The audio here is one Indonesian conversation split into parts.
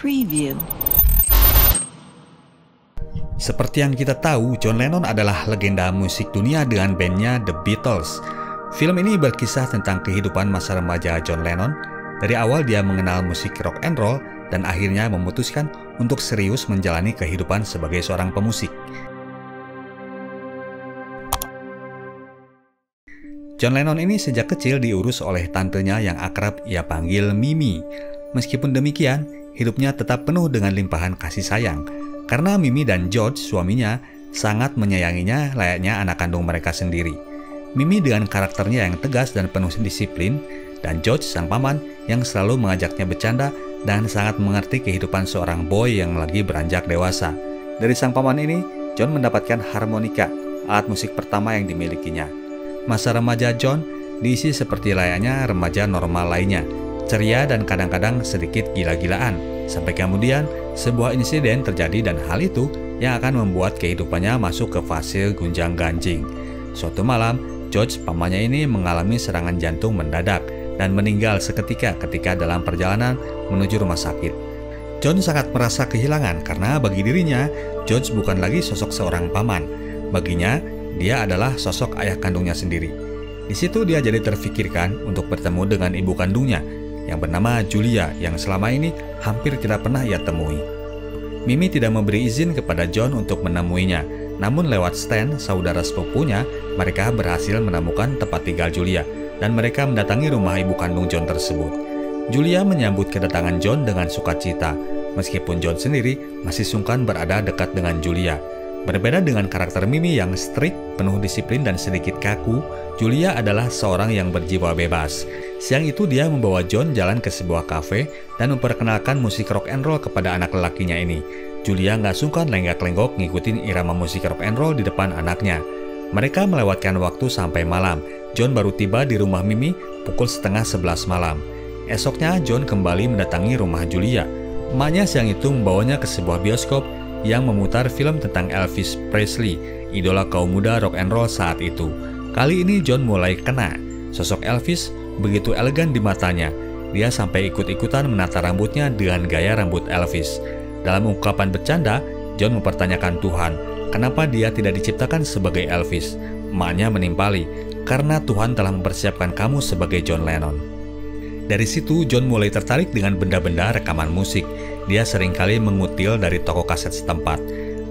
Preview. Seperti yang kita tahu, John Lennon adalah legenda musik dunia dengan bandnya The Beatles. Film ini berkisah tentang kehidupan masa remaja John Lennon. Dari awal dia mengenal musik rock and roll dan akhirnya memutuskan untuk serius menjalani kehidupan sebagai seorang pemusik. John Lennon ini sejak kecil diurus oleh tantenya yang akrab ia panggil Mimi. Meskipun demikian, hidupnya tetap penuh dengan limpahan kasih sayang. Karena Mimi dan George, suaminya, sangat menyayanginya layaknya anak kandung mereka sendiri. Mimi dengan karakternya yang tegas dan penuh disiplin, dan George sang paman yang selalu mengajaknya bercanda dan sangat mengerti kehidupan seorang boy yang lagi beranjak dewasa. Dari sang paman ini, John mendapatkan harmonika, alat musik pertama yang dimilikinya. Masa remaja John diisi seperti layaknya remaja normal lainnya, ceria dan kadang-kadang sedikit gila-gilaan. Sampai kemudian sebuah insiden terjadi dan hal itu yang akan membuat kehidupannya masuk ke fase gunjang-ganjing. Suatu malam, George pamannya ini mengalami serangan jantung mendadak dan meninggal seketika ketika dalam perjalanan menuju rumah sakit. John sangat merasa kehilangan karena bagi dirinya, George bukan lagi sosok seorang paman. Baginya, dia adalah sosok ayah kandungnya sendiri. Di situ dia jadi terfikirkan untuk bertemu dengan ibu kandungnya yang bernama Julia yang selama ini hampir tidak pernah ia temui. Mimi tidak memberi izin kepada John untuk menemuinya, namun lewat Stan, saudara sepupunya, mereka berhasil menemukan tempat tinggal Julia dan mereka mendatangi rumah ibu kandung John tersebut. Julia menyambut kedatangan John dengan sukacita, meskipun John sendiri masih sungkan berada dekat dengan Julia. Berbeda dengan karakter Mimi yang strict, penuh disiplin dan sedikit kaku, Julia adalah seorang yang berjiwa bebas. Siang itu dia membawa John jalan ke sebuah kafe dan memperkenalkan musik rock and roll kepada anak lelakinya ini. Julia nggak sungkan lenggak-lenggok ngikutin irama musik rock and roll di depan anaknya. Mereka melewatkan waktu sampai malam. John baru tiba di rumah Mimi pukul 10:30 malam. Esoknya John kembali mendatangi rumah Julia. Emaknya siang itu membawanya ke sebuah bioskop yang memutar film tentang Elvis Presley, idola kaum muda rock and roll saat itu. Kali ini John mulai kena. Sosok Elvis begitu elegan di matanya. Dia sampai ikut-ikutan menata rambutnya dengan gaya rambut Elvis. Dalam ungkapan bercanda, John mempertanyakan Tuhan, kenapa dia tidak diciptakan sebagai Elvis? Emaknya menimpali, karena Tuhan telah mempersiapkan kamu sebagai John Lennon. Dari situ, John mulai tertarik dengan benda-benda rekaman musik. Dia seringkali mengutil dari toko kaset setempat.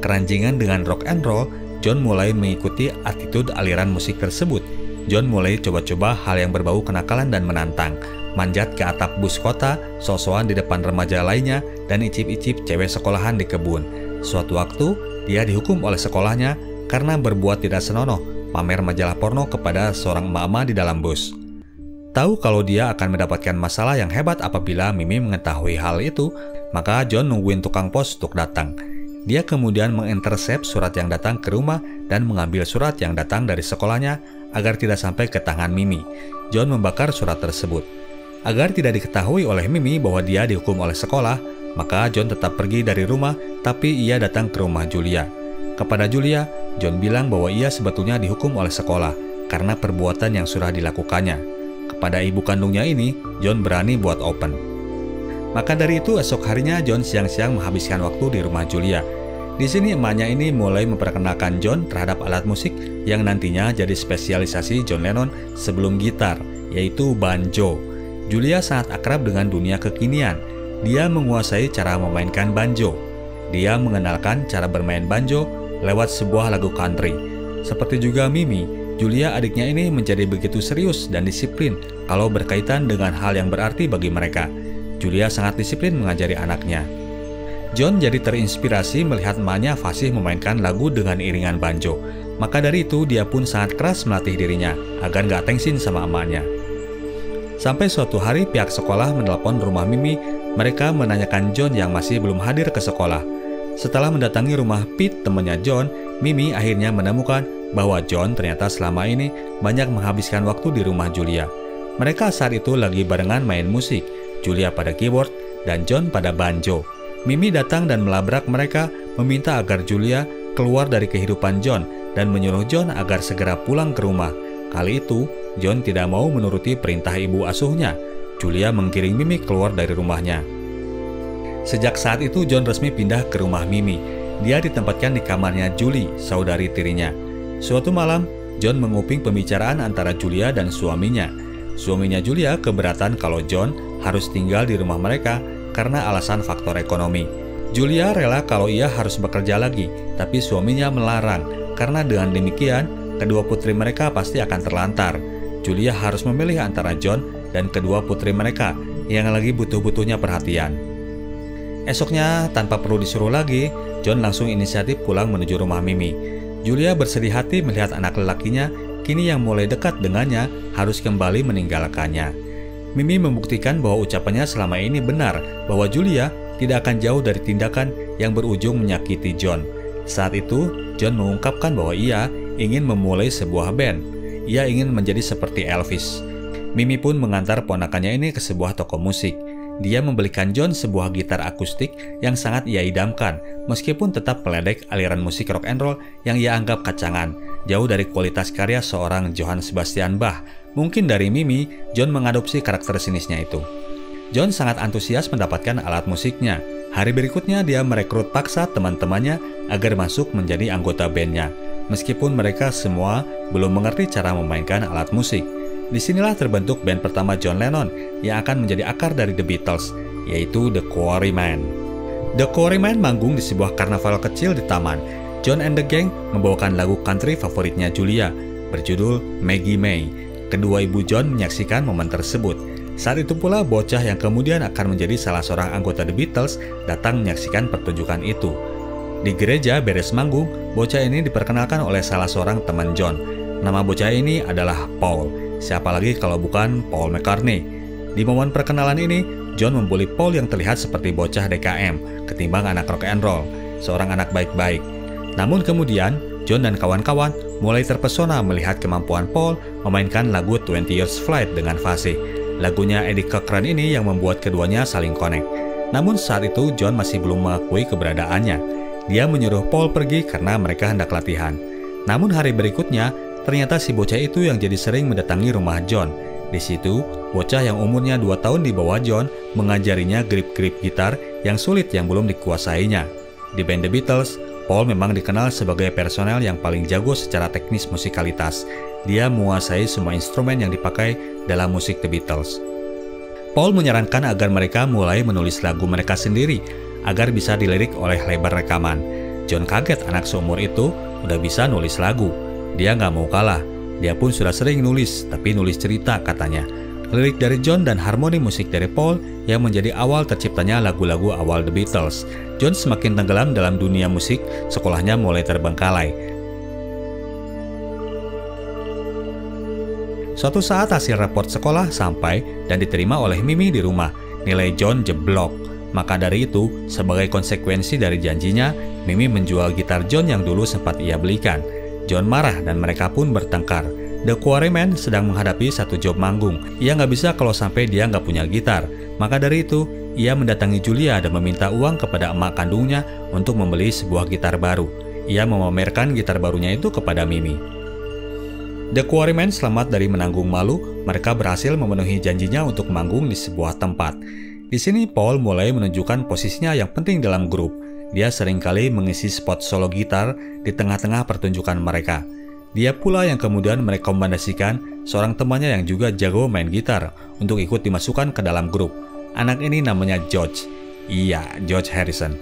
Keranjingan dengan rock and roll, John mulai mengikuti attitude aliran musik tersebut. John mulai coba-coba hal yang berbau kenakalan dan menantang. Manjat ke atap bus kota, so-soan di depan remaja lainnya, dan icip-icip cewek sekolahan di kebun. Suatu waktu, dia dihukum oleh sekolahnya karena berbuat tidak senonoh, pamer majalah porno kepada seorang emak-emak di dalam bus. Tahu kalau dia akan mendapatkan masalah yang hebat apabila Mimi mengetahui hal itu, maka John nungguin tukang pos untuk datang. Dia kemudian mengintersep surat yang datang ke rumah dan mengambil surat yang datang dari sekolahnya agar tidak sampai ke tangan Mimi. John membakar surat tersebut. Agar tidak diketahui oleh Mimi bahwa dia dihukum oleh sekolah, maka John tetap pergi dari rumah, tapi ia datang ke rumah Julia. Kepada Julia, John bilang bahwa ia sebetulnya dihukum oleh sekolah karena perbuatan yang sudah dilakukannya. Kepada ibu kandungnya ini, John berani buat open. Maka dari itu esok harinya John siang-siang menghabiskan waktu di rumah Julia. Di sini emaknya ini mulai memperkenalkan John terhadap alat musik yang nantinya jadi spesialisasi John Lennon sebelum gitar, yaitu banjo. Julia sangat akrab dengan dunia kekinian. Dia menguasai cara memainkan banjo. Dia mengenalkan cara bermain banjo lewat sebuah lagu country. Seperti juga Mimi, Julia adiknya ini menjadi begitu serius dan disiplin kalau berkaitan dengan hal yang berarti bagi mereka. Julia sangat disiplin mengajari anaknya. John jadi terinspirasi melihat emaknya fasih memainkan lagu dengan iringan banjo. Maka dari itu dia pun sangat keras melatih dirinya agar gak tengsin sama emaknya. Sampai suatu hari pihak sekolah menelepon rumah Mimi. Mereka menanyakan John yang masih belum hadir ke sekolah. Setelah mendatangi rumah Pete, temannya John, Mimi akhirnya menemukan bahwa John ternyata selama ini banyak menghabiskan waktu di rumah Julia. Mereka saat itu lagi barengan main musik, Julia pada keyboard dan John pada banjo. Mimi datang dan melabrak mereka, meminta agar Julia keluar dari kehidupan John dan menyuruh John agar segera pulang ke rumah. Kali itu, John tidak mau menuruti perintah ibu asuhnya. Julia menggiring Mimi keluar dari rumahnya. Sejak saat itu John resmi pindah ke rumah Mimi. Dia ditempatkan di kamarnya Julie, saudari tirinya. Suatu malam, John menguping pembicaraan antara Julia dan suaminya. Suaminya Julia keberatan kalau John harus tinggal di rumah mereka karena alasan faktor ekonomi. Julia rela kalau ia harus bekerja lagi, tapi suaminya melarang karena dengan demikian kedua putri mereka pasti akan terlantar. Julia harus memilih antara John dan kedua putri mereka yang lagi butuh-butuhnya perhatian. Esoknya, tanpa perlu disuruh lagi, John langsung inisiatif pulang menuju rumah Mimi. Julia bersedih hati melihat anak lelakinya kini yang mulai dekat dengannya harus kembali meninggalkannya. Mimi membuktikan bahwa ucapannya selama ini benar, bahwa Julia tidak akan jauh dari tindakan yang berujung menyakiti John. Saat itu, John mengungkapkan bahwa ia ingin memulai sebuah band. Ia ingin menjadi seperti Elvis. Mimi pun mengantar ponakannya ini ke sebuah toko musik. Dia membelikan John sebuah gitar akustik yang sangat ia idamkan, meskipun tetap meledek aliran musik rock and roll yang ia anggap kacangan, jauh dari kualitas karya seorang Johann Sebastian Bach. Mungkin dari Mimi, John mengadopsi karakter sinisnya itu. John sangat antusias mendapatkan alat musiknya. Hari berikutnya dia merekrut paksa teman-temannya agar masuk menjadi anggota bandnya, meskipun mereka semua belum mengerti cara memainkan alat musik. Disinilah terbentuk band pertama John Lennon yang akan menjadi akar dari The Beatles, yaitu The Quarrymen. The Quarrymen manggung di sebuah karnaval kecil di taman. John and the Gang membawakan lagu country favoritnya Julia, berjudul Maggie May. Kedua ibu John menyaksikan momen tersebut. Saat itu pula bocah yang kemudian akan menjadi salah seorang anggota The Beatles datang menyaksikan pertunjukan itu. Di gereja beres manggung, bocah ini diperkenalkan oleh salah seorang teman John. Nama bocah ini adalah Paul. Siapa lagi kalau bukan Paul McCartney. Di momen perkenalan ini, John membuli Paul yang terlihat seperti bocah DKM ketimbang anak rock and roll, seorang anak baik-baik. Namun kemudian, John dan kawan-kawan mulai terpesona melihat kemampuan Paul memainkan lagu 20 Years Flight dengan fasih. Lagunya Eddie Cochran ini yang membuat keduanya saling connect. Namun saat itu John masih belum mengakui keberadaannya. Dia menyuruh Paul pergi karena mereka hendak latihan. Namun hari berikutnya, ternyata si bocah itu yang jadi sering mendatangi rumah John. Di situ, bocah yang umurnya 2 tahun di bawah John mengajarinya grip-grip gitar yang sulit yang belum dikuasainya. Di band The Beatles, Paul memang dikenal sebagai personel yang paling jago secara teknis musikalitas. Dia menguasai semua instrumen yang dipakai dalam musik The Beatles. Paul menyarankan agar mereka mulai menulis lagu mereka sendiri agar bisa dilirik oleh label rekaman. John kaget anak seumur itu udah bisa nulis lagu. Dia nggak mau kalah. Dia pun sudah sering nulis, tapi nulis cerita katanya. Lirik dari John dan harmoni musik dari Paul yang menjadi awal terciptanya lagu-lagu awal The Beatles. John semakin tenggelam dalam dunia musik, sekolahnya mulai terbengkalai. Suatu saat hasil raport sekolah sampai dan diterima oleh Mimi di rumah. Nilai John jeblok. Maka dari itu, sebagai konsekuensi dari janjinya, Mimi menjual gitar John yang dulu sempat ia belikan. John marah dan mereka pun bertengkar. The Quarrymen sedang menghadapi satu job manggung. Ia nggak bisa kalau sampai dia nggak punya gitar. Maka dari itu, ia mendatangi Julia dan meminta uang kepada emak kandungnya untuk membeli sebuah gitar baru. Ia memamerkan gitar barunya itu kepada Mimi. The Quarrymen selamat dari menanggung malu. Mereka berhasil memenuhi janjinya untuk manggung di sebuah tempat. Di sini Paul mulai menunjukkan posisinya yang penting dalam grup. Dia seringkali mengisi spot solo gitar di tengah-tengah pertunjukan mereka. Dia pula yang kemudian merekomendasikan seorang temannya yang juga jago main gitar untuk ikut dimasukkan ke dalam grup. Anak ini namanya George. Iya, George Harrison.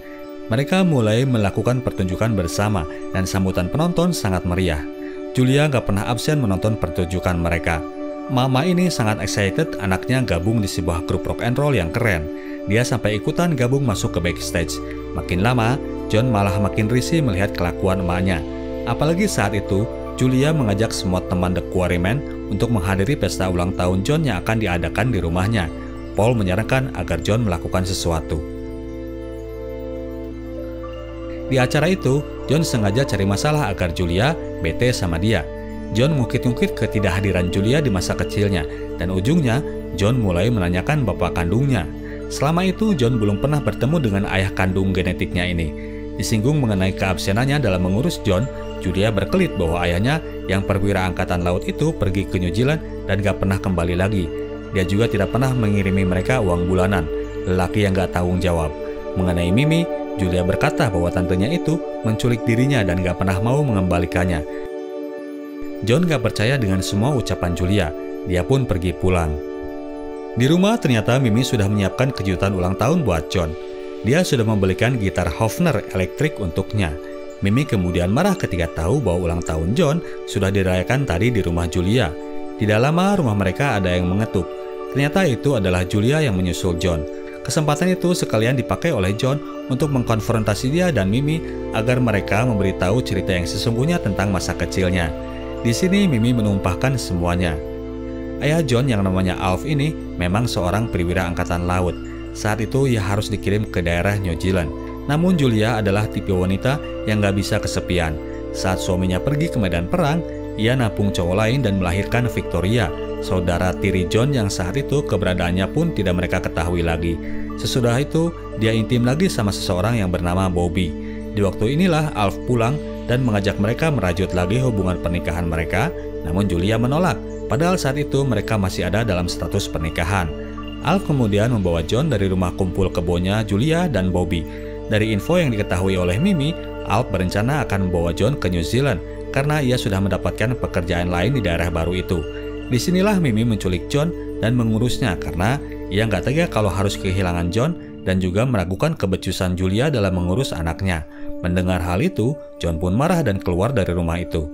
Mereka mulai melakukan pertunjukan bersama dan sambutan penonton sangat meriah. Julia gak pernah absen menonton pertunjukan mereka. Mama ini sangat excited anaknya gabung di sebuah grup rock and roll yang keren. Dia sampai ikutan gabung masuk ke backstage. Makin lama, John malah makin risih melihat kelakuan emaknya. Apalagi saat itu, Julia mengajak semua teman The Quarrymen untuk menghadiri pesta ulang tahun John yang akan diadakan di rumahnya. Paul menyarankan agar John melakukan sesuatu. Di acara itu, John sengaja cari masalah agar Julia bete sama dia. John ngukit-ngukit ketidakhadiran Julia di masa kecilnya, dan ujungnya John mulai menanyakan bapak kandungnya. Selama itu, John belum pernah bertemu dengan ayah kandung genetiknya ini. Disinggung mengenai keabsenannya dalam mengurus John, Julia berkelit bahwa ayahnya yang perwira angkatan laut itu pergi ke New Zealand dan gak pernah kembali lagi. Dia juga tidak pernah mengirimi mereka uang bulanan, lelaki yang gak tanggung jawab. Mengenai Mimi, Julia berkata bahwa tantenya itu menculik dirinya dan gak pernah mau mengembalikannya. John gak percaya dengan semua ucapan Julia. Dia pun pergi pulang. Di rumah ternyata Mimi sudah menyiapkan kejutan ulang tahun buat John. Dia sudah membelikan gitar Hofner elektrik untuknya. Mimi kemudian marah ketika tahu bahwa ulang tahun John sudah dirayakan tadi di rumah Julia. Tidak lama rumah mereka ada yang mengetuk. Ternyata itu adalah Julia yang menyusul John. Kesempatan itu sekalian dipakai oleh John untuk mengkonfrontasi dia dan Mimi agar mereka memberitahu cerita yang sesungguhnya tentang masa kecilnya. Di sini Mimi menumpahkan semuanya. Ayah John yang namanya Alf ini memang seorang perwira angkatan laut. Saat itu ia harus dikirim ke daerah New Zealand. Namun Julia adalah tipe wanita yang gak bisa kesepian. Saat suaminya pergi ke medan perang, ia nampung cowok lain dan melahirkan Victoria, saudara tiri John yang saat itu keberadaannya pun tidak mereka ketahui lagi. Sesudah itu, dia intim lagi sama seseorang yang bernama Bobby. Di waktu inilah Alf pulang dan mengajak mereka merajut lagi hubungan pernikahan mereka, namun Julia menolak, padahal saat itu mereka masih ada dalam status pernikahan. Alf kemudian membawa John dari rumah kumpul kebunnya Julia dan Bobby. Dari info yang diketahui oleh Mimi, Alf berencana akan membawa John ke New Zealand karena ia sudah mendapatkan pekerjaan lain di daerah baru itu. Disinilah Mimi menculik John dan mengurusnya karena ia nggak tega kalau harus kehilangan John dan juga meragukan kebecusan Julia dalam mengurus anaknya. Mendengar hal itu, John pun marah dan keluar dari rumah itu.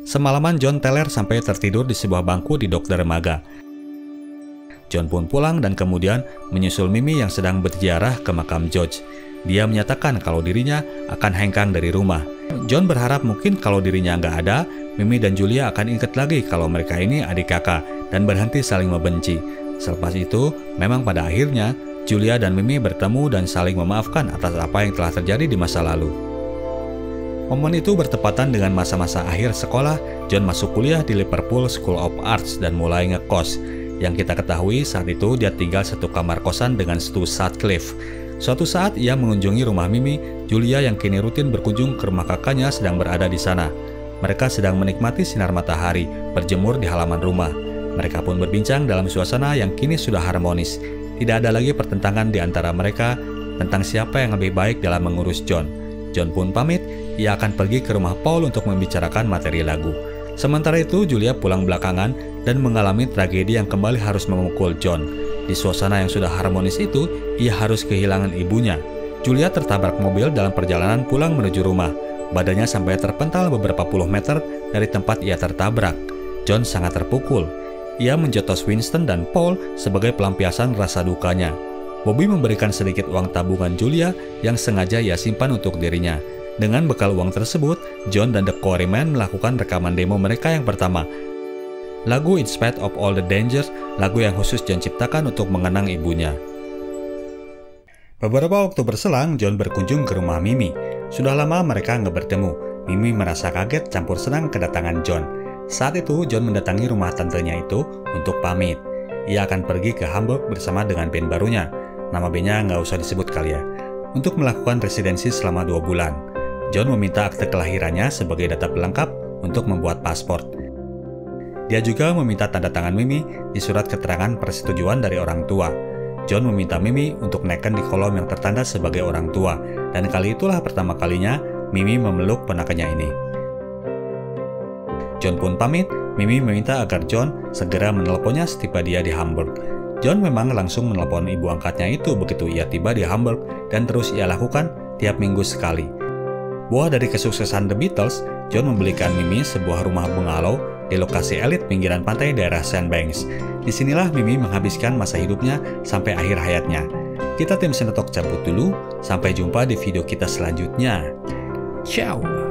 Semalaman John teler sampai tertidur di sebuah bangku di dok dermaga. John pun pulang dan kemudian menyusul Mimi yang sedang berziarah ke makam George. Dia menyatakan kalau dirinya akan hengkang dari rumah. John berharap mungkin kalau dirinya nggak ada, Mimi dan Julia akan ingat lagi kalau mereka ini adik kakak dan berhenti saling membenci. Selepas itu, memang pada akhirnya Julia dan Mimi bertemu dan saling memaafkan atas apa yang telah terjadi di masa lalu. Momen itu bertepatan dengan masa-masa akhir sekolah. John masuk kuliah di Liverpool School of Arts dan mulai ngekos. Yang kita ketahui saat itu dia tinggal satu kamar kosan dengan Stu Sutcliffe. Suatu saat ia mengunjungi rumah Mimi, Julia yang kini rutin berkunjung ke rumah kakaknya sedang berada di sana. Mereka sedang menikmati sinar matahari berjemur di halaman rumah. Mereka pun berbincang dalam suasana yang kini sudah harmonis. Tidak ada lagi pertentangan di antara mereka tentang siapa yang lebih baik dalam mengurus John. John pun pamit, ia akan pergi ke rumah Paul untuk membicarakan materi lagu. Sementara itu Julia pulang belakangan dan mengalami tragedi yang kembali harus memukul John. Di suasana yang sudah harmonis itu, ia harus kehilangan ibunya. Julia tertabrak mobil dalam perjalanan pulang menuju rumah. Badannya sampai terpental beberapa puluh meter dari tempat ia tertabrak. John sangat terpukul. Ia menjotos Winston dan Paul sebagai pelampiasan rasa dukanya. Bobby memberikan sedikit uang tabungan Julia yang sengaja ia simpan untuk dirinya. Dengan bekal uang tersebut, John dan The Quarrymen melakukan rekaman demo mereka yang pertama. Lagu In Spite of All the Dangers, lagu yang khusus John ciptakan untuk mengenang ibunya. Beberapa waktu berselang, John berkunjung ke rumah Mimi. Sudah lama mereka nggak bertemu. Mimi merasa kaget campur senang kedatangan John. Saat itu, John mendatangi rumah tantenya itu untuk pamit. Ia akan pergi ke Hamburg bersama dengan band barunya. Nama bandnya nggak usah disebut kali ya. Untuk melakukan residensi selama 2 bulan. John meminta akte kelahirannya sebagai data pelengkap untuk membuat paspor. Dia juga meminta tanda tangan Mimi di surat keterangan persetujuan dari orang tua. John meminta Mimi untuk naikkan di kolom yang tertanda sebagai orang tua, dan kali itulah pertama kalinya Mimi memeluk ponakannya ini. John pun pamit. Mimi meminta agar John segera menelponnya setiba dia di Hamburg. John memang langsung menelpon ibu angkatnya itu begitu ia tiba di Hamburg, dan terus ia lakukan tiap minggu sekali. Buah dari kesuksesan The Beatles, John membelikan Mimi sebuah rumah bungalow di lokasi elit pinggiran pantai daerah Sandbanks. Disinilah Mimi menghabiskan masa hidupnya sampai akhir hayatnya. Kita tim Sinotalk cabut dulu, sampai jumpa di video kita selanjutnya. Ciao!